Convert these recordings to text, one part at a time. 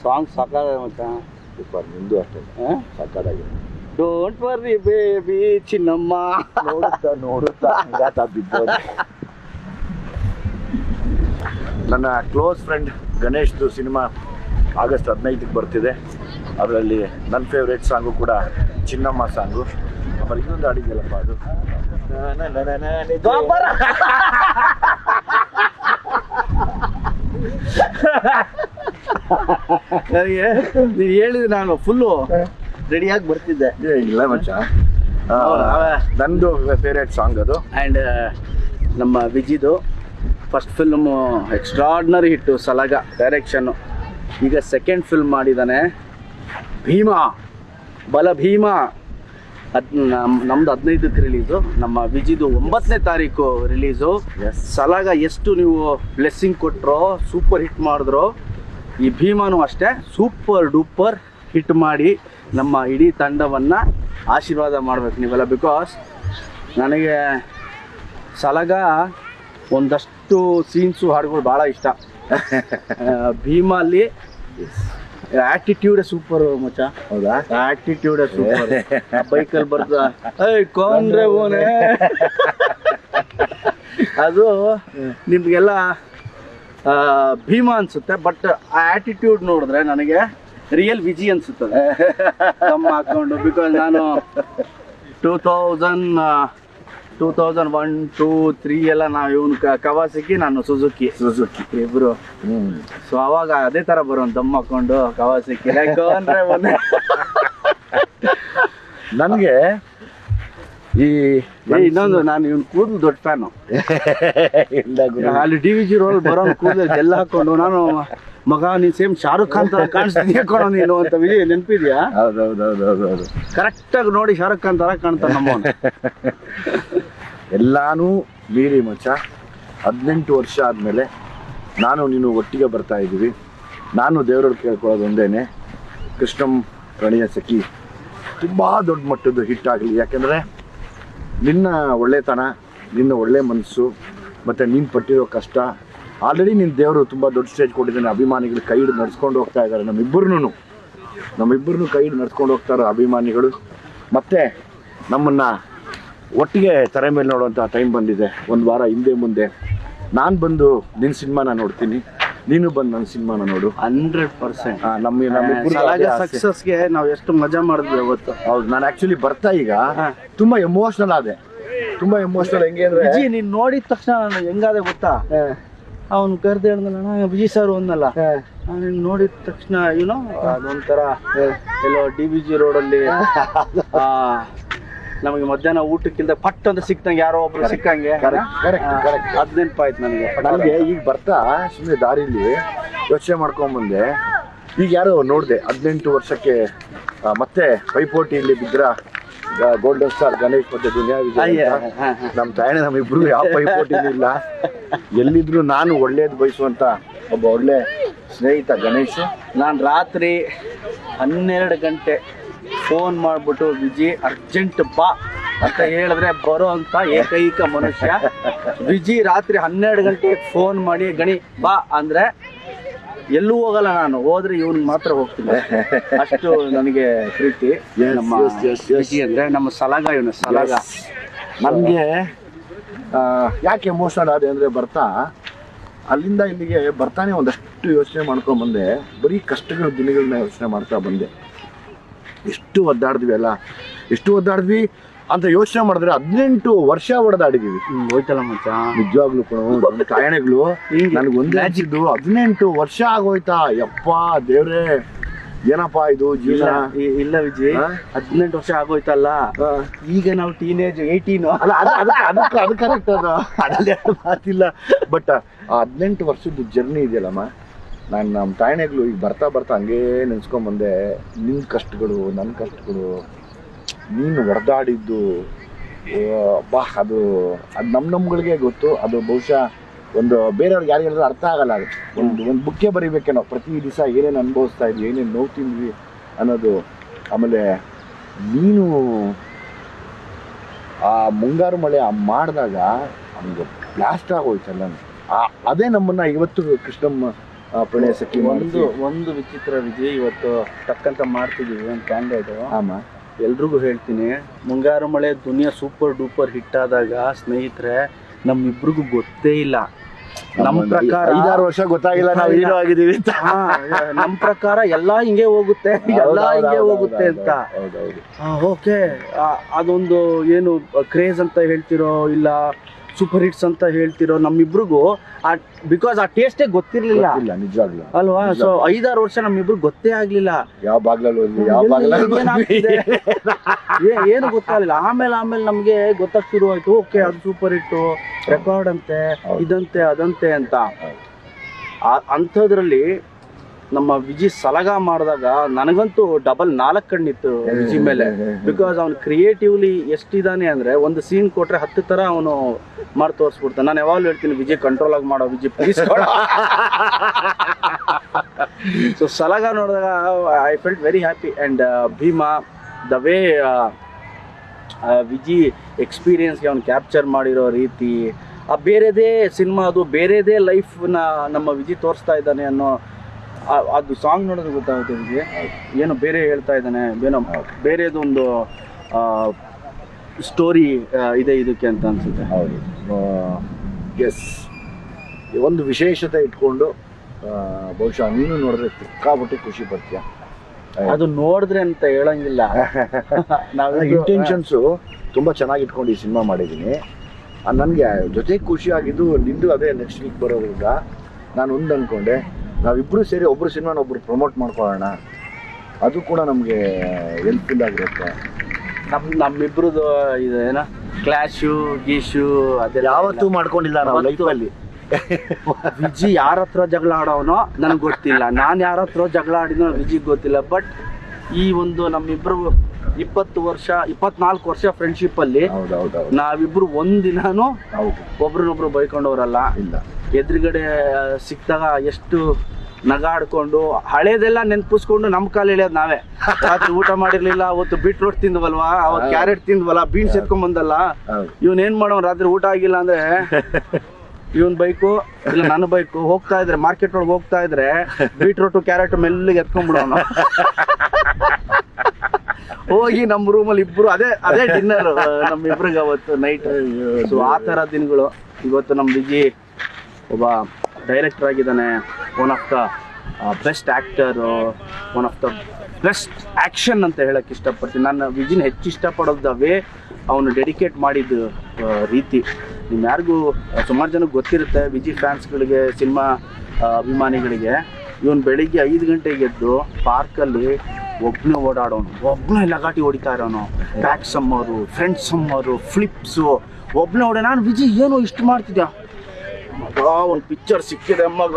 Song ಸಾಕಾಗಿದೆ ಮಚ್ಚ. Super. ನಿಂದು ಅಷ್ಟೇ ಸಾಕಾಗಿದೆ. ಡೋಂಟ್ ವರ್ರಿ ಬೇಬಿ ಚಿನ್ನಮ್ಮ. ನೋಡುತ್ತಾ ಬಿದ್ದೋದು. ನನ್ನ ಕ್ಲೋಸ್ ಫ್ರೆಂಡ್ ಗಣೇಶ್ದು ಸಿನಿಮಾ ಆಗಸ್ಟ್ 15ಕ್ಕೆ ಬರ್ತಿದೆ. ಅದರಲ್ಲಿ ನನ್ನ ಫೇವ್ರೇಟ್ ಸಾಂಗು ಕೂಡ ಚಿನ್ನಮ್ಮ ಸಾಂಗು. ಆಮೇಲೆ ಇನ್ನೊಂದು ಹಾಡಿದೆಯಲ್ಲಪ್ಪ ಅದು ನನಗೆ ನೀನು ಹೇಳಿದ್ರೆ ನಾನು ಫುಲ್ಲು ರೆಡಿಯಾಗಿ ಬರ್ತಿದ್ದೆ. ಇಲ್ಲ ಮಚ್ಚ, ನಂದು ಫೇವ್ರೇಟ್ ಸಾಂಗ್ ಅದು. ಆ್ಯಂಡ್ ನಮ್ಮ ವಿಜಿದು ಫಸ್ಟ್ ಫಿಲ್ಮು ಎಕ್ಸ್ಟ್ರಾರ್ಡಿನರಿ ಹಿಟ್ಟು ಸಲಗ ಡೈರೆಕ್ಷನ್ನು. ಈಗ ಸೆಕೆಂಡ್ ಫಿಲ್ಮ್ ಮಾಡಿದ್ದಾನೆ ಭೀಮಾ, ಬಲ ಭೀಮಾ. ನಮ್ದು 15ಕ್ಕೆ ರಿಲೀಸು, ನಮ್ಮ ವಿಜಿದು 9ನೇ ತಾರೀಕು ರಿಲೀಸು. ಸಲಗ ಎಷ್ಟು ನೀವು ಬ್ಲೆಸ್ಸಿಂಗ್ ಕೊಟ್ಟರೋ, ಸೂಪರ್ ಹಿಟ್ ಮಾಡಿದ್ರು, ಈ ಭೀಮಾನು ಅಷ್ಟೇ ಸೂಪರ್ ಡೂಪರ್ ಹಿಟ್ ಮಾಡಿ ನಮ್ಮ ಇಡೀ ತಂಡವನ್ನು ಆಶೀರ್ವಾದ ಮಾಡ್ಬೇಕು ನೀವೆಲ್ಲ. ಬಿಕಾಸ್ ನನಗೆ ಸಲಗ ಒಂದಷ್ಟು ಸೀನ್ಸು ಹಾಡುಗಳು ಭಾಳ ಇಷ್ಟ. ಭೀಮಲ್ಲಿ ಆಟಿಟ್ಯೂಡ್ ಸೂಪರ್ ಮಚ್ಚ. ಹೌದಾ? Attitude super. ಬೈಕಲ್ಲಿ ಬರ್ದ ಕೊಂಡ್ರೆ ಓನೆ ಅದು ನಿಮ್ಗೆಲ್ಲ ಭೀಮಾ ಅನ್ಸುತ್ತೆ. ಬಟ್ ಆ ಆಟಿಟ್ಯೂಡ್ ನೋಡಿದ್ರೆ ನನಗೆ ರಿಯಲ್ ವಿಜಿ ಅನ್ಸುತ್ತದೆ ನಮ್ಮ ಹಾಕೊಂಡು. ಬಿಕಾಸ್ ನಾನು 2001, 2, 3 ಎಲ್ಲ ನಾವು ಇವನು ಕವಾಸಕಿ, ನಾನು ಸುಜುಕಿ ಇಬ್ರು. ಸೊ ಅವಾಗ ಅದೇ ತರ ಬರೋ ದಮ್ ಹಾಕೊಂಡು ಕವಾಸಕಿ ನನಗೆ ಈ ಇನ್ನೊಂದು, ನಾನು ಇವನ್ ಕೂದಲು ದೊಡ್ಡ ಫ್ಯಾನು. ಅಲ್ಲಿ DVG ರೋಲ್ ಬರೋ ಕೂದಲು ಎಲ್ಲ ಹಾಕೊಂಡು ನಾನು ಮಗ ನೀನ್ ಸೇಮ್ ಶಾರುಖ್ ಖಾನ್ ತರ ಕಾಣಿಸ್ತೀನಿ ಹಾಕೋಣ ನೀನು ಅಂತ ವಿಜಯ್ ನೆನಪಿದ್ಯಾ? ಹೌದೌದೌದೌದೌದು. ಕರೆಕ್ಟಾಗಿ ನೋಡಿ ಶಾರುಖ್ ಖಾನ್ ತರ ಕಾಣ್ತಾನೆ ನಮ್ಮ. ಎಲ್ಲಾನು ಮೀರಿ ಮಚ್ಚ 18 ವರ್ಷ ಆದಮೇಲೆ ನಾನು ನೀನು ಒಟ್ಟಿಗೆ ಬರ್ತಾ ಇದ್ದೀವಿ. ನಾನು ದೇವರಲ್ಲಿ ಕೇಳ್ಕೊಳ್ಳೋದು ಒಂದೇನೆ, ಕೃಷ್ಣಂ ಪ್ರಣಯ ಸಖಿ ತುಂಬ ದೊಡ್ಡ ಮಟ್ಟದ್ದು ಹಿಟ್ ಆಗಲಿ. ಯಾಕೆಂದರೆ ನಿನ್ನ ಒಳ್ಳೆತನ, ನಿನ್ನ ಒಳ್ಳೆ ಮನಸ್ಸು ಮತ್ತು ನೀನು ಪಟ್ಟಿರೋ ಕಷ್ಟ, ಆಲ್ರೆಡಿ ನಿನ್ನ ದೇವರು ತುಂಬ ದೊಡ್ಡ ಸ್ಟೇಜ್ ಕೊಟ್ಟಿದ್ದಾನೆ. ಅಭಿಮಾನಿಗಳು ಕೈ ಹಿಡಿದು ನಡ್ಸ್ಕೊಂಡು ಹೋಗ್ತಾ ಇದ್ದಾರೆ. ನಮ್ಮಿಬ್ಬರನ್ನು ಕೈ ಹಿಡಿದು ನಡ್ಸ್ಕೊಂಡು ಹೋಗ್ತಾರೆ ಅಭಿಮಾನಿಗಳು. ಮತ್ತು ನಮ್ಮನ್ನು ಒಟ್ಟಿಗೆ ತೆರೆ ಮೇಲೆ ನೋಡುವಂಥ ಟೈಮ್ ಬಂದಿದೆ. ಒಂದು ವಾರ ಹಿಂದೆ ಮುಂದೆ ನಾನು ಬಂದು ನಿನ್ನ ಸಿನಿಮಾನ ನೋಡ್ತೀನಿ, ನೀನು ಬಂದು ನನ್ನ ಸಿನಿಮಾನ ನೋಡು. 100% ನಮ್ಮ ಸಕ್ಸಸ್ಗೆ ನಾವು ಎಷ್ಟು ಮಜಾ ಮಾಡಿದ್ವಿ ಅವತ್ತು. ಹೌದು. ನಾನು ಆ್ಯಕ್ಚುಲಿ ಬರ್ತಾ ಈಗ ತುಂಬ ಎಮೋಷ್ನಲ್ ಆದೆ. ತುಂಬ ಎಮೋಷ್ನಲ್. ಹೆಂಗೆ ಅಂದರೆ ವಿಜಿ ನೀನು ನೋಡಿದ ತಕ್ಷಣ ನಾನು ಹೆಂಗಾದೆ ಗೊತ್ತಾ, ಅವ್ನು ಕರೆದು ಹೇಳ್ದಲ್ಲ ವಿಜಯ್ ಸರ್ ಒಂದಲ್ಲ, ನಾನು ನೋಡಿದ ತಕ್ಷಣ ಏನೋ ಅದೊಂಥರ ಎಲ್ಲೋ DVG ರೋಡಲ್ಲಿ ನಮಗೆ ಮಧ್ಯಾಹ್ನ ಊಟಕ್ಕಿಂತ ಪಟ್ ಅಂತ ಸಿಕ್ತಂಗೆ ಯಾರೋ ಒಬ್ರು ಸಿಕ್ಕಂಗೆ. ಅದ್ ನೆನಪಾಯ್ತು ನನಗೆ. ಈಗ ಬರ್ತಾ ಸುಮ್ಮನೆ ದಾರಿಲಿ ಯೋಚನೆ ಮಾಡ್ಕೊಂಬಂದೆ. ಈಗ ಯಾರೋ ನೋಡಿದೆ 18 ವರ್ಷಕ್ಕೆ ಮತ್ತೆ ಪೈಪೋಟಿಯಲ್ಲಿ ಬಿದ್ರ ಗೋಲ್ಡನ್ ಸ್ಟಾರ್ ಗಣೇಶ್ ಮತ್ತೆ ದುನಿಯಾ ವಿಜಯ್. ನಮ್ಮ ತಾಯಣ್ಣ ನಮ್ಮಿಬ್ರು ಯಾವ ಪೈಪೋಟಿನೂ ಇಲ್ಲ. ಎಲ್ಲಿದ್ರು ನಾನು ಒಳ್ಳೇದು ಬಯಸುವಂತ ಒಬ್ಬ ಒಳ್ಳೆ ಸ್ನೇಹಿತ ಗಣೇಶ್. ನಾನು ರಾತ್ರಿ 12 ಗಂಟೆ ಫೋನ್ ಮಾಡಿಬಿಟ್ಟು ವಿಜಿ ಅರ್ಜೆಂಟ್ ಬಾ ಅಂತ ಹೇಳಿದ್ರೆ ಬರೋ ಅಂತ ಏಕೈಕ ಮನುಷ್ಯ ವಿಜಿ. ರಾತ್ರಿ 12 ಗಂಟೆಗೆ ಫೋನ್ ಮಾಡಿ ಗಣಿ ಬಾ ಅಂದರೆ ಎಲ್ಲೂ ಹೋಗಲ್ಲ ನಾನು, ಹೋದ್ರೆ ಇವನ್ ಮಾತ್ರ ಹೋಗ್ತೀನಿ. ಅಷ್ಟು ನನಗೆ ಪ್ರೀತಿ ನಮ್ಮ ವಿಜಿ ಅಂದರೆ. ನಮ್ಮ ಸಲಗ ಇವನು ಸಲಗ. ನನಗೆ ಯಾಕೆ ಎಮೋಷನಲ್ ಆದೆ ಅಂದರೆ ಬರ್ತಾ ಅಲ್ಲಿಂದ ಇಲ್ಲಿಗೆ ಬರ್ತಾನೆ ಒಂದಷ್ಟು ಯೋಚನೆ ಮಾಡ್ಕೊಂಡ್ಬಂದೆ. ಬರೀ ಕಷ್ಟಗಳ ದಿನಗಳನ್ನ ಯೋಚನೆ ಮಾಡ್ತಾ ಬಂದೆ. ಎಷ್ಟು ಒದ್ದಾಡಿದ್ವಿ ಅಂತ ಯೋಚನೆ ಮಾಡಿದ್ರೆ 18 ವರ್ಷ ಹೊಡೆದಾಡಿದೀವಿ. ಹೋಯ್ತಲ್ಲ ಮಚ್ಚ, ನಿಜವಾಗ್ಲೂ ಕೂಡ ಕಾಯಣೆಗಳು ನನಗೆ ಒಂದೇ ಹಚ್ಚಿದ್ದು 18 ವರ್ಷ ಆಗೋಯ್ತಾ. ಯಪ್ಪ ದೇವ್ರೆ, ಏನಪ್ಪಾ ಇದು ಜೀವನ. ಇಲ್ಲ ವಿಜಯ್, 18 ವರ್ಷ ಆಗೋಯ್ತಲ್ಲ, ಈಗ ನಾವು ಟೀನೇಜ್ 18 ಅಲ್ಲ. ಅದು ಕರೆಕ್ಟ್, ಅದ್ರಲ್ಲಿ ಮಾತಿಲ್ಲ. ಬಟ್ 18 ವರ್ಷದ ಜರ್ನಿ ಇದೆಯಲ್ಲಮ್ಮ, ನಾನು ನಮ್ಮ ತಾಯಣೆಗಳು ಈಗ ಬರ್ತಾ ಹಂಗೇ ನೆನ್ಸ್ಕೊಂಬಂದೆ. ನಿನ್ನ ಕಷ್ಟಗಳು, ನನ್ನ ಕಷ್ಟಗಳು, ನೀನು ಹೊಡೆದಾಡಿದ್ದು ಬಾ, ಅದು ನಮ್ಗಳಿಗೆ ಗೊತ್ತು. ಅದು ಬಹುಶಃ ಒಂದು ಬೇರೆಯವ್ರಿಗೆ ಯಾರಿಗೆಲ್ಲ ಅರ್ಥ ಆಗಲ್ಲ. ಅದು ಒಂದು ಬುಕ್ಕೆ ಬರೀಬೇಕೆ ನಾವು ಪ್ರತಿ ದಿವಸ ಏನೇನು ಅನುಭವಿಸ್ತಾ ಇದ್ವಿ, ಏನೇನು ನೋವು ತಿಂದ್ವಿ ಅನ್ನೋದು. ಆಮೇಲೆ ನೀನು ಆ ಮುಂಗಾರು ಮಳೆ ಮಾಡಿದಾಗ ನಮ್ಗೆ ಬ್ಲಾಸ್ಟ್ ಆಗೋಯ್ತಲ್ಲ, ಅದೇ ನಮ್ಮನ್ನು ಇವತ್ತು ಕೃಷ್ಣಮ್ಮ ಪ್ರಣಯ ಸಖಿ ಒಂದು ವಿಚಿತ್ರ ವಿಜಯ್, ಇವತ್ತು ಟಕ್ಕಂತ ಮಾಡ್ತಿದ್ದೀವಿ ಒಂದು ಕ್ಯಾಂಡಿಡೇಟ್. ಆಮ ಎಲ್ರಿಗೂ ಹೇಳ್ತೀನಿ, ಮುಂಗಾರು ಮಳೆ ದುನಿಯಾ ಸೂಪರ್ ಡೂಪರ್ ಹಿಟ್ ಆದಾಗ ಸ್ನೇಹಿತರೆ ನಮ್ಮಿಬ್ರಿಗೂ ಗೊತ್ತೇ ಇಲ್ಲ. ನಮ್ಮ ಪ್ರಕಾರ 5-6 ವರ್ಷ ಗೊತ್ತಾಗಿಲ್ಲ ನಾವು ಹೀರೋ ಆಗಿದ್ದೀವಿ ಅಂತ. ನಮ್ಮ ಪ್ರಕಾರ ಎಲ್ಲ ಹಿಂಗೆ ಹೋಗುತ್ತೆ ಅಂತ. ಓಕೆ, ಅದೊಂದು ಏನು ಕ್ರೇಜ್ ಅಂತ ಹೇಳ್ತಿರೋ ಇಲ್ಲ ಸೂಪರ್ ಹಿಟ್ಸ್ ಅಂತ ಹೇಳ್ತಿರೋ, ನಮ್ಮಿಬ್ರಿಗೂ ಬಿಕಾಸ್ ಆ ಟೇಸ್ಟೇ ಗೊತ್ತಿರ್ಲಿಲ್ಲ ನಿಜವಾಗ್ಲೂ ಅಲ್ವಾ. ಸೊ 5-6 ವರ್ಷ ನಮ್ಮಿಬ್ರು ಗೊತ್ತೇ ಆಗ್ಲಿಲ್ಲ ಯಾವ ಏನು ಗೊತ್ತಾಗಲಿಲ್ಲ. ಆಮೇಲೆ ನಮ್ಗೆ ಗೊತ್ತಾಗ್ ಶುರು ಆಯ್ತು, ಓಕೆ ಅದು ಸೂಪರ್ ಹಿಟ್ಟು, ರೆಕಾರ್ಡ್ ಅಂತೆ, ಇದಂತೆ ಅದಂತೆ ಅಂತ. ಅಂಥದ್ರಲ್ಲಿ ನಮ್ಮ ವಿಜಿ ಸಲಗ ಮಾಡಿದಾಗ ನನಗಂತೂ ಡಬಲ್ 4 ಕಣ್ಣಿತ್ತು ವಿಜಿ ಮೇಲೆ. ಬಿಕಾಸ್ ಅವ್ನು ಕ್ರಿಯೇಟಿವ್ಲಿ ಎಷ್ಟಿದ್ದಾನೆ ಅಂದ್ರೆ, ಒಂದು ಸೀನ್ ಕೊಟ್ರೆ 10 ಥರ ಅವನು ಮಾಡಿ ತೋರಿಸ್ಬಿಡ್ತಾನೆ. ನಾನು ಯಾವಾಗಲೂ ಹೇಳ್ತೀನಿ, ವಿಜಿ ಕಂಟ್ರೋಲ್ ಆಗಿ ಮಾಡೋ, ವಿಜಿ ಪ್ಲೀಸ್. ಸೊ ಸಲಗ ನೋಡಿದಾಗ I felt very happy. And Bheema, the way Viji ಎಕ್ಸ್ಪೀರಿಯನ್ಸ್ಗೆ ಅವ್ನು ಕ್ಯಾಪ್ಚರ್ ಮಾಡಿರೋ ರೀತಿ, ಬೇರೆದೇ ಸಿನಿಮಾ, ಅದು ಬೇರೆದೇ ಲೈಫ್ನ ನಮ್ಮ ವಿಜಿ ತೋರಿಸ್ತಾ ಇದ್ದಾನೆ ಅನ್ನೋ ಅದು ಸಾಂಗ್ ನೋಡೋದು ಗೊತ್ತಾಗುತ್ತೆ ವಿಜಿ. ಏನೋ ಬೇರೆ ಹೇಳ್ತಾ ಇದ್ದಾನೆ, ಏನೋ ಬೇರೆದೊಂದು ಸ್ಟೋರಿ ಇದೆ ಇದಕ್ಕೆ ಅಂತ ಅನ್ಸುತ್ತೆ. ಹೌದು, ಎಸ್. ಒಂದು ವಿಶೇಷತೆ ಇಟ್ಕೊಂಡು ಬಹುಶಃ ನೀನು ನೋಡಿದ್ರೆ ಸಿಕ್ಕಾಬಿಟ್ಟು ಖುಷಿ ಪಡ್ತೀಯ. ಅದು ನೋಡಿದ್ರೆ ಅಂತ ಹೇಳಂಗಿಲ್ಲ. ಇಂಟೆನ್ಷನ್ಸು ತುಂಬ ಚೆನ್ನಾಗಿ ಇಟ್ಕೊಂಡು ಈ ಸಿನಿಮಾ ಮಾಡಿದ್ದೀನಿ. ನನಗೆ ಜೊತೆಗೆ ಖುಷಿ ಆಗಿದ್ದು ನಿಂದು ಅದೇ ನೆಕ್ಸ್ಟ್ ವೀಕ್ ಬರೋದ್ರಿಂದ ನಾನು ಒಂದು ಅಂದ್ಕೊಂಡೆ, ನಾವಿಬ್ಬರು ಸೇರಿ ಒಬ್ಬರು ಸಿನಿಮಾನ ಒಬ್ಬರು ಪ್ರಮೋಟ್ ಮಾಡ್ಕೊಳ್ಳೋಣ, ಅದು ಕೂಡ ನಮಗೆ ಹೆಲ್ಪ್ಫುಲ್ ಆಗಿರುತ್ತೆ. ನಮ್ಮಿಬ್ರದ್ದು ಇದು ಏನೋ ಕ್ಲಾಶು ಗೀಶು ಅದೆಲ್ಲ ಯಾವತ್ತೂ ಮಾಡ್ಕೊಂಡಿಲ್ಲ ನಾವು ಲೈಫಲ್ಲಿ. ವಿಜಿ ಯಾರ ಹತ್ರ ಜಗಳ ಆಡೋನೋ ನನಗೆ ಗೊತ್ತಿಲ್ಲ, ನಾನು ಯಾರ ಹತ್ರ ಜಗಳ ಆಡಿನೋ ವಿಜಿಗೆ ಗೊತ್ತಿಲ್ಲ. ಬಟ್ ಈ ಒಂದು ನಮ್ಮಿಬ್ರು 24 ವರ್ಷ ಫ್ರೆಂಡ್ಶಿಪ್ ಅಲ್ಲಿ ನಾವಿಬ್ರು ಒಂದಿನಾನು ಒಬ್ರನ್ನೊಬ್ರು ಬೈಕೊಂಡವ್ರಲ್ಲ. ಎದುರುಗಡೆ ಸಿಕ್ತಾಗ ಎಷ್ಟು ನಗಾಡ್ಕೊಂಡು ಹಳೇದೆಲ್ಲ ನೆನ್ಪಿಸ್ಕೊಂಡು ನಮ್ಮ ಕಾಲ ಎಳೆಯೋದು ನಾವೇ. ರಾತ್ರಿ ಊಟ ಮಾಡಿರ್ಲಿಲ್ಲ, ಅವತ್ತು ಬೀಟ್ರೋಟ್ ತಿಂದ್ವಲ್ವಾ, ಅವತ್ತು ಕ್ಯಾರೆಟ್ ತಿಂದ್ವಲ್ಲ, ಬೀನ್ಸ್ ಎತ್ಕೊಂಡ್ ಬಂದಲ್ಲ, ಇವನ್ ಏನ್ ಮಾಡೋ ರಾತ್ರಿ ಊಟ ಆಗಿಲ್ಲ ಅಂದ್ರೆ ಇವನ್ ಬೈಕು ಇಲ್ಲ ನನ್ನ ಬೈಕು, ಹೋಗ್ತಾ ಇದ್ರೆ ಮಾರ್ಕೆಟ್ ಒಳಗೆ ಹೋಗ್ತಾ ಇದ್ರೆ ಬೀಟ್ರೋಟು ಕ್ಯಾರೆಟ್ ಮೆಲ್ಲಿಗೆ ಎತ್ಕೊಂಡ್ಬಿಡೋನು. ಹೋಗಿ ನಮ್ಮ ರೂಮಲ್ಲಿ ಇಬ್ರು ಅದೇ ಡಿನ್ನರ್ ನಮ್ಮಿಬ್ರಿಗೆ ಅವತ್ತು ನೈಟ್. ಸೊ ಆ ಥರ ದಿನಗಳು. ಇವತ್ತು ನಮ್ಮ ವಿಜಿ ಒಬ್ಬ ಡೈರೆಕ್ಟರ್ ಆಗಿದ್ದಾನೆ, one of the best actor, one of the best action ಅಂತ ಹೇಳಕ್ಕೆ ಇಷ್ಟಪಡ್ತೀನಿ. ನಾನು ವಿಜಿನ ಹೆಚ್ಚು ಇಷ್ಟಪಡೋದು ವೇ ಅವನು ಡೆಡಿಕೇಟ್ ಮಾಡಿದ ರೀತಿ. ನೀವು ಯಾರಿಗೂ ಸುಮಾರು ಜನಕ್ಕೆ ಗೊತ್ತಿರುತ್ತೆ, ವಿಜಿ ಫ್ಯಾನ್ಸ್ಗಳಿಗೆ, ಸಿನಿಮಾ ಅಭಿಮಾನಿಗಳಿಗೆ, ಇವನು ಬೆಳಿಗ್ಗೆ 5 ಗಂಟೆಗೆ ಎದ್ದು ಪಾರ್ಕಲ್ಲಿ ಒಬ್ಬನೇ ಓಡಾಡೋನು, ಒಬ್ಬನೇ ಲಗಾಟಿ ಹೊಡಿತಾ ಇರೋನು, ಬ್ಯಾಕ್ ಸಮ್ಮರು, ಫ್ರಂಟ್ ಸಮ್ಮರು, ಫ್ಲಿಪ್ಸು, ಒಬ್ಬನೇ ಓಡ. ನಾನು ವಿಜಿ ಏನೋ ಇಷ್ಟು ಮಾಡ್ತಿದ್ಯಾ ಮಗ, ಒಂದು ಪಿಕ್ಚರ್ ಸಿಕ್ಕಿದೆ ಮಗ,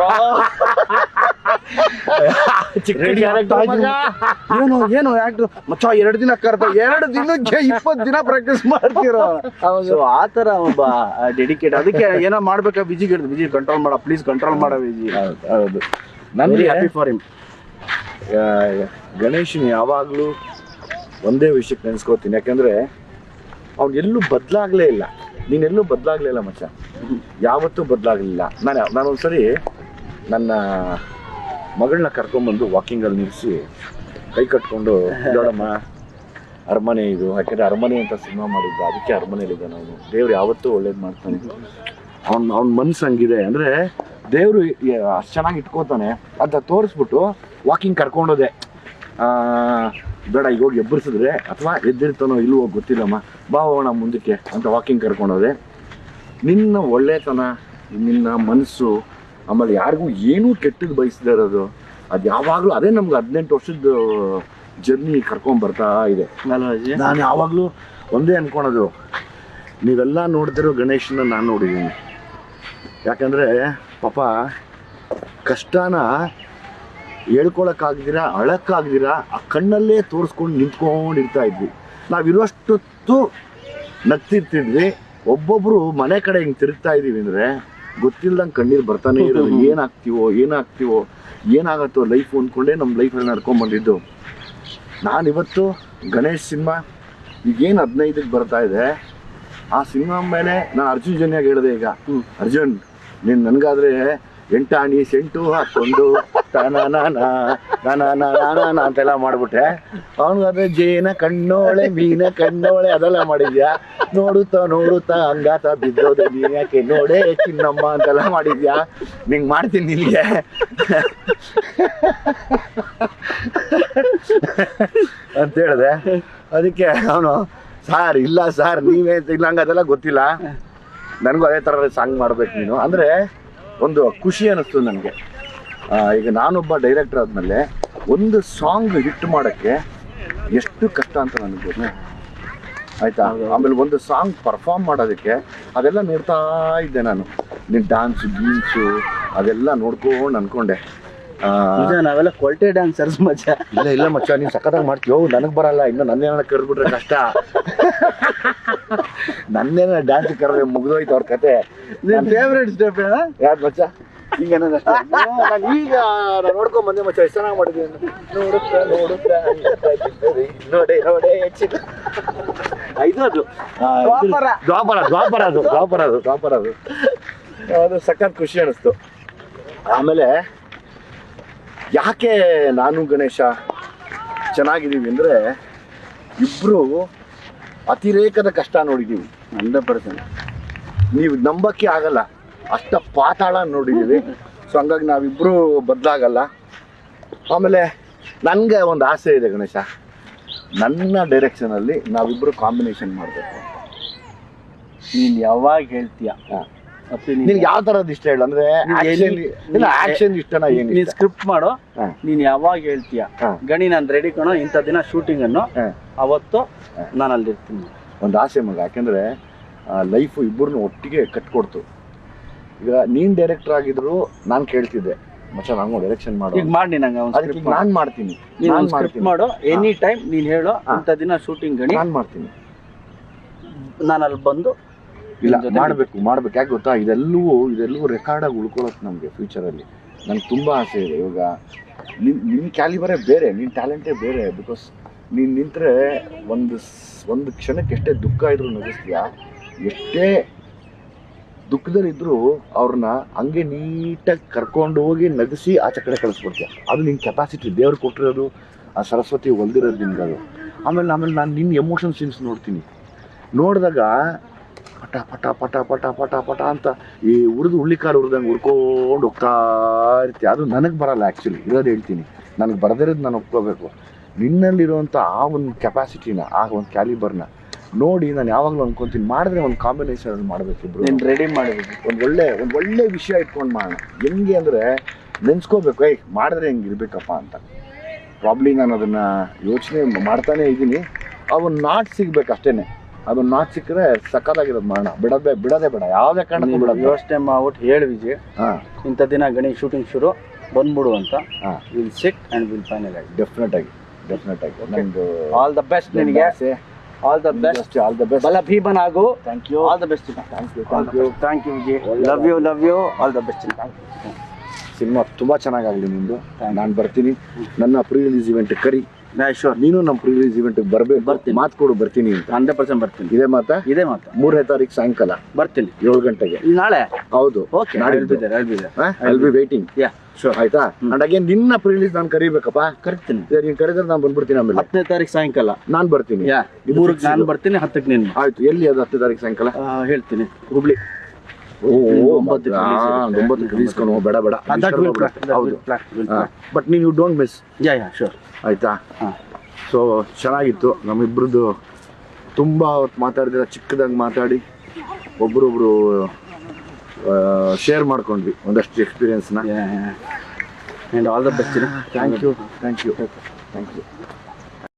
ಏನು ಆಕ್ಟರ್ ಮಚ್ಚ, 2 ದಿನ ಕರೆದ, 2 ದಿನಕ್ಕೆ 20 ದಿನ ಪ್ರಾಕ್ಟೀಸ್ ಮಾಡ್ತಿರೋ. ಸೊ ಆ ಥರ ಒಬ್ಬ ಡೆಡಿಕೇಟ್. ಅದಕ್ಕೆ ಏನೋ ಮಾಡ್ಬೇಕಾ ವಿಜಿಗೆ ಹೇಳಿದ್ರು, ವಿಜಿ ಕಂಟ್ರೋಲ್ ಮಾಡ, ಪ್ಲೀಸ್ ಕಂಟ್ರೋಲ್ ಮಾಡ ವಿಜಿ. ಹೌದು, ನನಗೆ ಹ್ಯಾಪಿ ಫಾರ್ ಹಿಮ್. ಗಣೇಶನ್ ಯಾವಾಗಲೂ ಒಂದೇ ವಿಷಯಕ್ಕೆ ನೆನೆಸ್ಕೋತೀನಿ, ಯಾಕೆಂದರೆ ಅವ್ನು ಎಲ್ಲೂ ಬದಲಾಗಲೇ ಇಲ್ಲ. ನೀನೆಲ್ಲೂ ಬದಲಾಗಲೇ ಇಲ್ಲ ಮಚ್ಚ, ಯಾವತ್ತೂ ಬದಲಾಗಲಿಲ್ಲ. ನಾನೊಂದ್ಸರಿ ನನ್ನ ಮಗಳನ್ನ ಕರ್ಕೊಂಡ್ಬಂದು ವಾಕಿಂಗಲ್ಲಿ ನಿಲ್ಲಿಸಿ ಕೈ ಕಟ್ಕೊಂಡು, ನೋಡಮ್ಮ ಅರಮನೆ ಇದು, ಯಾಕೆಂದರೆ ಅರಮನೆ ಅಂತ ಸಿನಿಮಾ ಮಾಡಿದ್ದು, ಅದಕ್ಕೆ ಅರಮನೆಯಲ್ಲಿದ್ದಾನೆ ಅವನು. ದೇವ್ರು ಯಾವತ್ತೂ ಒಳ್ಳೇದು ಮಾಡ್ತಾನೆ. ಅವ್ನ ಮನ್ಸು ಹಂಗಿದೆ ಅಂದರೆ ದೇವರು ಅಷ್ಟು ಚೆನ್ನಾಗಿ ಇಟ್ಕೋತಾನೆ ಅಂತ ತೋರಿಸ್ಬಿಟ್ಟು ವಾಕಿಂಗ್ ಕರ್ಕೊಂಡೋದೆ. ಬೇಡ ಈಗ ಹೋಗಿ ಎಬ್ಬರಿಸಿದ್ರೆ ಅಥವಾ ಎದ್ದಿರ್ತಾನೋ ಇಲ್ವೋ ಗೊತ್ತಿಲ್ಲಮ್ಮ, ಬಾ ಹೋಗೋಣ ಮುಂದಕ್ಕೆ ಅಂತ ವಾಕಿಂಗ್ ಕರ್ಕೊಂಡೋದೆ. ನಿನ್ನ ಒಳ್ಳೆತನ, ನಿನ್ನ ಮನಸ್ಸು, ಆಮೇಲೆ ಯಾರಿಗೂ ಏನೂ ಕೆಟ್ಟದ್ದು ಬಯಸದೇ ಇರೋದು, ಅದು ಯಾವಾಗಲೂ ಅದೇ ನಮ್ಗೆ 18 ವರ್ಷದ ಜರ್ನಿ ಕರ್ಕೊಂಡ್ಬರ್ತಾ ಇದೆ. ನಾನು ಯಾವಾಗಲೂ ಒಂದೇ ಅಂದ್ಕೊಳೋದು, ನೀವೆಲ್ಲ ನೋಡ್ತಿರೋ ಗಣೇಶನ ನಾನು ನೋಡಿದ್ದೀನಿ. ಯಾಕಂದರೆ ಪಾಪ ಕಷ್ಟನ ಹೇಳ್ಕೊಳಕ್ಕಾಗ್ದಿರ, ಅಳಕ್ಕಾಗ್ದಿರ ಆ ಕಣ್ಣಲ್ಲೇ ತೋರಿಸ್ಕೊಂಡು ನಿಂತ್ಕೊಂಡಿರ್ತಾ ಇದ್ವಿ. ನಾವಿರುವಷ್ಟೊತ್ತು ನಗ್ತಿರ್ತಿದ್ವಿ. ಒಬ್ಬೊಬ್ಬರು ಮನೆ ಕಡೆ ಹಿಂಗೆ ತಿರುಗ್ತಾ ಇದ್ದೀವಿ ಅಂದರೆ ಗೊತ್ತಿಲ್ದಂಗೆ ಕಣ್ಣೀರು ಬರ್ತಾನೆ ಇರೋದು. ಏನಾಗ್ತೀವೋ ಏನಾಗತ್ತೋ ಲೈಫು ಅಂದ್ಕೊಂಡೇ ನಮ್ಮ ಲೈಫಲ್ಲಿ ನಡ್ಕೊಂಡ್ಬಂದಿದ್ದು. ನಾನಿವತ್ತು ಗಣೇಶ್ ಸಿನಿಮಾ ಈಗೇನು 15ಕ್ಕೆ ಬರ್ತಾ ಇದೆ, ಆ ಸಿನಿಮಾ ಮೇಲೆ ನಾನು ಅರ್ಜುನ್ ಜನ್ಯಾಗ ಹೇಳಿದೆ, ಈಗ ಅರ್ಜುನ್ ನೀನು ನನಗಾದರೆ ಎಂಟಾಣಿ ಸೆಂಟು ಹಾಕೊಂಡು ಅಂತೆಲ್ಲ ಮಾಡ್ಬಿಟ್ಟೆ. ಅವನಿಗಾದ್ರೆ ಜೇನ ಕಣ್ಣೋಳೆ ಮೀನ ಕಣ್ಣೋಳೆ ಅದೆಲ್ಲ ಮಾಡಿದ್ಯಾ. ನೋಡುತ್ತಾ ಹಂಗಾತ ಬಿದ್ದೋದೆ ನೀನ್ ಯಾಕೆ ನೋಡೆ ಚಿನ್ನಮ್ಮ ಅಂತೆಲ್ಲ ಮಾಡಿದ್ಯಾ. ನಿಂಗೆ ಮಾಡ್ತೀನಿ ನಿನಗೆ ಅಂತ ಹೇಳಿದೆ. ಅದಕ್ಕೆ ಅವನು ಸಾರ್ ಇಲ್ಲ ಸಾರ್ ನೀವೇ ಇಲ್ಲ ಹಂಗೆ ಅದೆಲ್ಲ ಗೊತ್ತಿಲ್ಲ, ನನಗೂ ಅದೇ ಥರ ಸಾಂಗ್ ಮಾಡ್ಬೇಕು ನೀನು ಅಂದರೆ ಒಂದು ಖುಷಿ ಅನ್ನಿಸ್ತು ನನಗೆ. ಈಗ ನಾನೊಬ್ಬ ಡೈರೆಕ್ಟರ್ ಆದಮೇಲೆ ಒಂದು ಸಾಂಗ್ ಹಿಟ್ ಮಾಡೋಕ್ಕೆ ಎಷ್ಟು ಕಷ್ಟ ಅಂತ ನನಗೆ ಗೊತ್ತು ಆಯಿತಾ. ಆಮೇಲೆ ಒಂದು ಸಾಂಗ್ ಪರ್ಫಾರ್ಮ್ ಮಾಡೋದಕ್ಕೆ ಅದೆಲ್ಲ ನೋಡ್ತಾ ಇದ್ದೆ ನಾನು. ನೀನು ಡ್ಯಾನ್ಸು ಗೀನ್ಸು ಅದೆಲ್ಲ ನೋಡ್ಕೊಂಡು ಅಂದ್ಕೊಂಡೆ ನಾವೆಲ್ಲ ಕ್ವಾಲಿಟಿ ಡ್ಯಾನ್ಸರ್ಸ್ ಮಚ್ಚ. ಇಲ್ಲ ಮಚ್ಚ ನೀನು ಸಖತ್ತಾಗಿ ಮಾಡ್ತೀವೋ, ನನಗೆ ಬರಲ್ಲ, ಇನ್ನು ನನ್ನೇನ ಕರೆದ್ಬಿಟ್ರೆ ಕಷ್ಟ. ನನ್ನೇನ ಡ್ಯಾನ್ಸ್ ಕರೆದ್ರೆ ಮುಗಿದೋಯ್ತು ಅವ್ರ ಕತೆ. ನಿನ್ನ ಫೇವ್ರೇಟ್ ಸ್ಟೆಪ್ ಯಾರು ಮಚ್ಚ? ಈಗ ನಾನು ಈಗ ನಾನು ನೋಡ್ಕೊಂಡ್ ಬಂದೆ ಮಚ್ಚ, ಎಷ್ಟು ಚೆನ್ನಾಗಿ ಮಾಡಿದ್ದೀನಿ. ನೋಡುತ್ತಾ ನೋಡೇ ಇದು ದ್ವಾಪರ ಅದು ಸಖತ್ ಖುಷಿ ಅನಿಸ್ತು. ಆಮೇಲೆ ಯಾಕೆ ನಾನು ಗಣೇಶ ಚೆನ್ನಾಗಿದ್ದೀವಿ ಅಂದರೆ ಇಬ್ಬರು ಅತಿರೇಕದ ಕಷ್ಟ ನೋಡಿದ್ದೀವಿ. 100%. ನೀವು ನಂಬಕ್ಕೆ ಆಗಲ್ಲ, ಅಷ್ಟ ಪಾತಾಳ ನೋಡಿದ್ದೀವಿ. ಸೊ ಹಂಗಾಗಿ ನಾವಿಬ್ಬರು ಬದಲಾಗಲ್ಲ. ಆಮೇಲೆ ನನಗೆ ಒಂದು ಆಸೆ ಇದೆ ಗಣೇಶ, ನನ್ನ ಡೈರೆಕ್ಷನಲ್ಲಿ ನಾವಿಬ್ಬರು ಕಾಂಬಿನೇಷನ್ ಮಾಡಬೇಕು. ನೀನು ಯಾವಾಗ ಹೇಳ್ತೀಯ? ನಿನ್ಗೆ ಯಾವ ಥರದ್ದು ಇಷ್ಟ ಹೇಳು? ಅಂದರೆ ಆ್ಯಕ್ಷನ್ ಇಷ್ಟನಾ? ಏನು ನೀನು ಸ್ಕ್ರಿಪ್ಟ್ ಮಾಡು, ನೀನು ಯಾವಾಗ ಹೇಳ್ತೀಯ ಗಣಿ ನಾನು ರೆಡಿ ಕಣೋ, ಇಂಥ ದಿನ ಶೂಟಿಂಗ್ ಅನ್ನು ಅವತ್ತು ನಾನು ಅಲ್ಲಿರ್ತೀನಿ. ಒಂದು ಆಸೆ ಮಗ, ಯಾಕೆಂದರೆ ಲೈಫು ಇಬ್ಬರನ್ನು ಒಟ್ಟಿಗೆ ಕಟ್ಕೊಡ್ತು. ಈಗ ನೀನು ಡೈರೆಕ್ಟರ್ ಆಗಿದ್ರು ನಾನು ಕೇಳ್ತಿದ್ದೆ ಮಚ್ಚ ನಂಗೆ ಡೈರೆಕ್ಷನ್ ಮಾಡು, ಈಗ ಮಾಡಿ ನಂಗೆ ಅದಕ್ಕೆ ನಾನು ಮಾಡ್ತೀನಿ. ನೀನು ಸ್ಕ್ರಿಪ್ಟ್ ಮಾಡು, ಎನಿ ಟೈಮ್ ನೀನು ಹೇಳು ಇಂಥ ದಿನ ಶೂಟಿಂಗ್ ಗಣಿ ನಾನು ಮಾಡ್ತೀನಿ. ನಾನು ಅಲ್ಲಿ ಬಂದು ಇಲ್ಲ ಮಾಡ್ಬೇಕು. ಯಾಕೆ ಗೊತ್ತಾ, ಇದೆಲ್ಲವೂ ರೆಕಾರ್ಡಾಗಿ ಉಳ್ಕೊಳ್ಳೋದು ನಮಗೆ ಫ್ಯೂಚರಲ್ಲಿ. ನನಗೆ ತುಂಬ ಆಸೆ ಇದೆ. ಇವಾಗ ನಿನ್ನ ಕ್ಯಾಲಿಬರೇ ಬೇರೆ, ನಿನ್ನ ಟ್ಯಾಲೆಂಟೇ ಬೇರೆ. ಬಿಕಾಸ್ ನೀನು ನಿಂತರೆ ಒಂದು ಕ್ಷಣಕ್ಕೆ ಎಷ್ಟೇ ದುಃಖ ಇದ್ರೂ ನಗಿಸ್ತೀಯಾ, ಎಷ್ಟೇ ದುಃಖದಲ್ಲಿದ್ದರೂ ಅವ್ರನ್ನ ಹಂಗೆ ನೀಟಾಗಿ ಕರ್ಕೊಂಡು ಹೋಗಿ ನಗಿಸಿ ಆಚೆ ಕಡೆ ಕಳಿಸ್ಬಿಡ್ತೀಯ. ಅದು ನಿನ್ನ ಕೆಪಾಸಿಟಿ, ದೇವ್ರು ಕೊಟ್ಟಿರೋದು, ಆ ಸರಸ್ವತಿ ಹೊಲ್ದಿರೋದು ನಿನ್ಗೆ ಅದು. ಆಮೇಲೆ ನಾನು ನಿನ್ನ ಎಮೋಷನ್ ಸೀನ್ಸ್ ನೋಡಿದಾಗ ಪಟ ಪಟ ಪಟ ಪಟ ಪಟ ಪಟ ಅಂತ ಈ ಹುಳ್ಳಿಕಾರು ಹುರಿದಂಗೆ ಹುರ್ಕೊಂಡು ಹೋಗ್ತಾ ಇರ್ತೀಯ. ಅದು ನನಗೆ ಬರಲ್ಲ ಆ್ಯಕ್ಚುಲಿ, ಇರೋದು ಹೇಳ್ತೀನಿ. ನನಗೆ ಬರದಿರೋದು ನಾನು ಒಪ್ಕೋಬೇಕು. ನಿನ್ನಲ್ಲಿರುವಂಥ ಆ ಒಂದು ಕೆಪಾಸಿಟಿನ, ಆ ಒಂದು ಕ್ಯಾಲಿಬರ್ನ ನೋಡಿ ನಾನು ಯಾವಾಗಲೂ ಅನ್ಕೊತೀನಿ, ಮಾಡಿದ್ರೆ ಒಂದು ಕಾಂಬಿನೇಷನ್ ಮಾಡಬೇಕಿಬ್ರು. ನೀನು ರೆಡಿ ಮಾಡಬೇಕು, ಒಂದು ಒಳ್ಳೆ ವಿಷಯ ಇಟ್ಕೊಂಡು ಮಾಡೋಣ. ಹೆಂಗೆ ಅಂದರೆ ನೆನ್ಸ್ಕೋಬೇಕು, ಮಾಡಿದ್ರೆ ಹೆಂಗೆ ಇರಬೇಕಪ್ಪ ಅಂತ. ಪ್ರಾಬ್ಲಿ ನಾನು ಅದನ್ನು ಯೋಚನೆ ಮಾಡ್ತಾನೇ ಇದ್ದೀನಿ. ಅವನು ನಾಟ್ ಸಿಗ್ಬೇಕು ಅಷ್ಟೇ. ಅದನ್ನ ನಾಟ್ ಸಿಕ್ಕರೆ ಸಕ್ಕತ್ತಾಗಿರೋದು ಮಾಡೋಣ. ಬಿಡೋದೇ ಬೇಡ, ಯಾವುದೇ ಕಾರಣಕ್ಕೂ ಬಿಡೋದು. ಯೋಚನೆ ಮಾಡ್ಬಿಟ್ಟು ಹೇಳಿ ವಿಜಯ್, ಇಂಥ ದಿನ ಗಣೇಶ್ ಶೂಟಿಂಗ್ ಶುರು ಬಂದ್ಬಿಡು ಅಂತ. Will sit and will final ಆಗಿ. ಡೆಫಿನೆಟ್ ಆಗಿ ನಂದು ಆಲ್ ದ ಬೆಸ್ಟ್ ನಿನಗೆ. ಆಲ್ ದ ಬೆಸ್ಟ್ ಬಲ ಭೀಮನ್ ಆಗು. Thank you. All the best. Thank you Vijay. Love you. All the best. Cinema ತುಂಬ ಚೆನ್ನಾಗಾಗಲಿ ನಿಂದು. ನಾನು ಬರ್ತೀನಿ, ನನ್ನ ಪ್ರೀ ರಿಲೀಸ್ ಇವೆಂಟ್ ಕರಿ. ಶೋರ್, ನೀನು ನಮ್ಮ ಪ್ರೀ ರಿಲೀಸ್ ಇವೆಂಟ್ ಬರ್ಬೇಕು. ಬರ್ತೀನಿ, ಮಾತು ಕೊಡು ಬರ್ತೀನಿ ಅಂತ. 100% ಬರ್ತೀನಿ. ಇದೇ ಮಾತಾ? 3ನೇ ತಾರೀಕು ಸಾಯಂಕಾಲ ಬರ್ತೀನಿ 7 ಗಂಟೆಗೆ. ನಾಳೆ? ಹೌದು. Okay, I'll be waiting. Sure, ಆಯ್ತಾ? ಅಂಡ್ ಅಗೇನ್ ನಿನ್ನ ಪ್ರೀ ರಿಲೀಸ್ ನಾನು ಕರಿಬೇಕಪ್ಪ. ಕರಿತೀನಿ. ನೀನು ಕರೆದ್ರೆ ನಾನು ಬಂದ್ಬಿಡ್ತೀನಿ. ಆಮೇಲೆ 10ನೇ ತಾರೀಕು ಸಾಯಂಕಾಲ ನಾನು ಬರ್ತೀನಿ. 3ಕ್ಕೆ ನಾನು ಬರ್ತೀನಿ, 10ಕ್ಕೆ ನೀನು. ಆಯ್ತು. ಎಲ್ಲಿ ಅದು 10ನೇ ತಾರೀಕು ಸಾಯಂಕಾಲ? ಹೇಳ್ತೀನಿ, ಹುಬ್ಳಿ. 9ಕ್ಕೆ ರಿಲೀಸ್ ಕಣೋ. ಬೇಡ ಹೌದು. ಬಟ್ ನೀವು ಡೋಂಟ್ ಮಿಸ್. ಶೋರ್. ಆಯ್ತಾ? ಸೊ ಚೆನ್ನಾಗಿತ್ತು ನಮ್ಮಿಬ್ರದ್ದು. ತುಂಬ ಹೊತ್ತು ಮಾತಾಡಿದ್ರೆ, ಚಿಕ್ಕದಾಗಿ ಮಾತಾಡಿ ಒಬ್ರೊಬ್ರು ಶೇರ್ ಮಾಡ್ಕೊಂಡ್ವಿ ಒಂದಷ್ಟು ಎಕ್ಸ್ಪೀರಿಯನ್ಸ್ನ. All the best. Thank you.